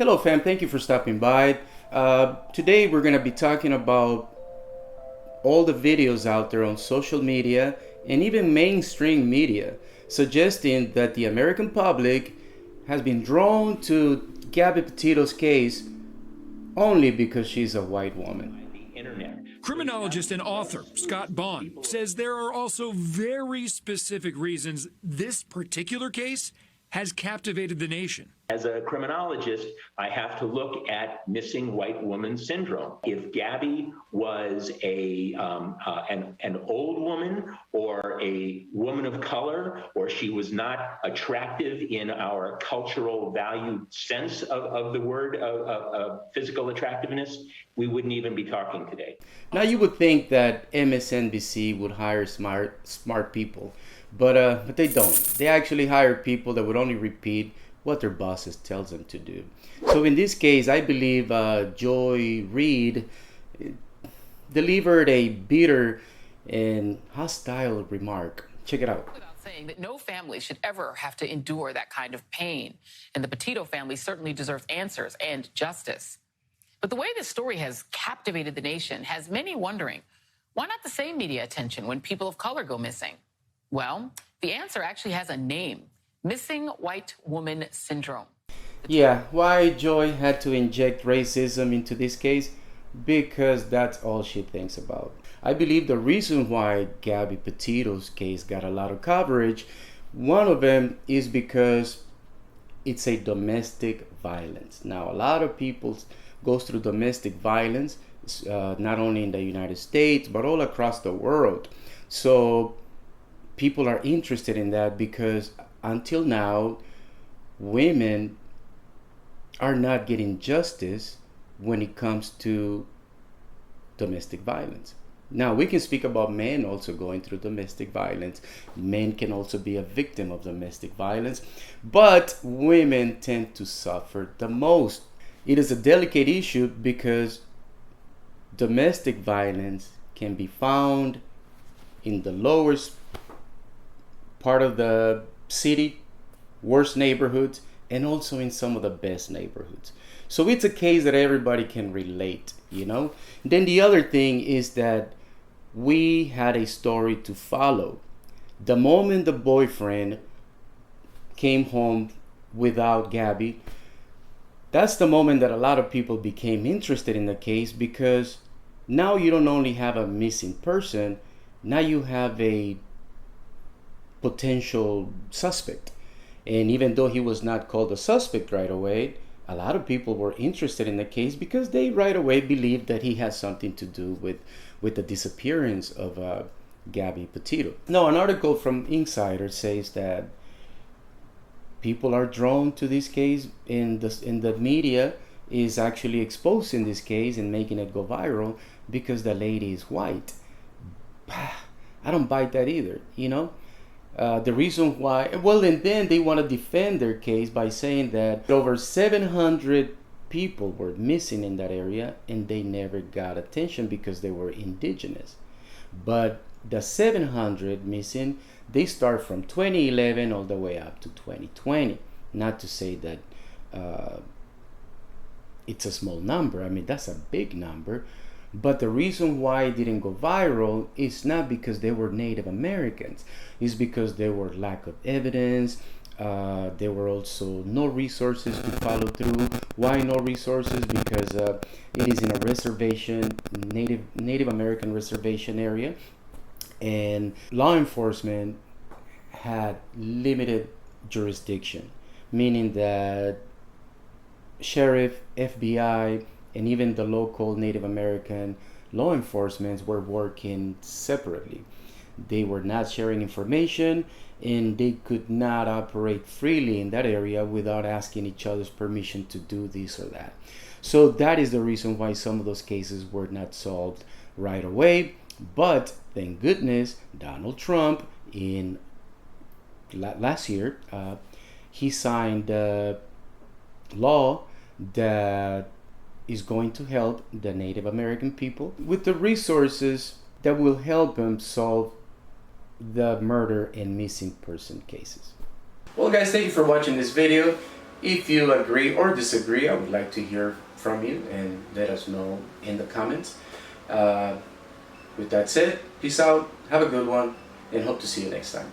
Hello fam, thank you for stopping by. Today we're going to be talking about all the videos out there on social media and even mainstream media suggesting that the American public has been drawn to Gabby Petito's case only because she's a white woman. Criminologist and author Scott Bond says there are also very specific reasons this particular case has captivated the nation. As a criminologist, I have to look at missing white woman syndrome. If Gabby was an old woman or a woman of color, or she was not attractive in our cultural valued sense of the word of physical attractiveness, we wouldn't even be talking today. Now you would think that MSNBC would hire smart people, but they don't. They actually hire people that would only repeat what their bosses tells them to do. So in this case, I believe Joy Reid delivered a bitter and hostile remark. Check it out. Saying that no family should ever have to endure that kind of pain. And the Petito family certainly deserves answers and justice. But the way this story has captivated the nation has many wondering, why not the same media attention when people of color go missing? Well, the answer actually has a name: missing white woman syndrome. Yeah, why Joy had to inject racism into this case? Because that's all she thinks about. I believe the reason why Gabby Petito's case got a lot of coverage, one of them is because it's a domestic violence. Now, a lot of people goes through domestic violence, not only in the United States, but all across the world. So people are interested in that because until now, women are not getting justice when it comes to domestic violence. Now, we can speak about men also going through domestic violence. Men can also be a victim of domestic violence, but women tend to suffer the most. It is a delicate issue because domestic violence can be found in the lowest part of the city, worst neighborhoods, and also in some of the best neighborhoods. So it's a case that everybody can relate, you know? Then the other thing is that we had a story to follow. The moment the boyfriend came home without Gabby, that's the moment that a lot of people became interested in the case, because now you don't only have a missing person, now you have a potential suspect. And even though he was not called a suspect right away, a lot of people were interested in the case because they right away believed that he had something to do with the disappearance of Gabby Petito. Now, an article from Insider says that people are drawn to this case, and the media is actually exposing this case and making it go viral because the lady is white. I don't buy that either, you know? The reason why, well, and then they want to defend their case by saying that over 700 people were missing in that area and they never got attention because they were indigenous. But the 700 missing, they start from 2011 all the way up to 2020. Not to say that it's a small number. I mean, that's a big number. But the reason why it didn't go viral is not because they were Native Americans. It's because there were lack of evidence. There were also no resources to follow through. Why no resources? Because it is in a reservation, Native American reservation area, and law enforcement had limited jurisdiction, meaning that sheriff, FBI, and even the local Native American law enforcement were working separately. They were not sharing information, and they could not operate freely in that area without asking each other's permission to do this or that. So that is the reason why some of those cases were not solved right away. But thank goodness, Donald Trump in last year, he signed a law that is going to help the Native American people with the resources that will help them solve the murder and missing person cases. Well guys, thank you for watching this video. If you agree or disagree, I would like to hear from you and let us know in the comments. With that said, peace out, have a good one, and hope to see you next time.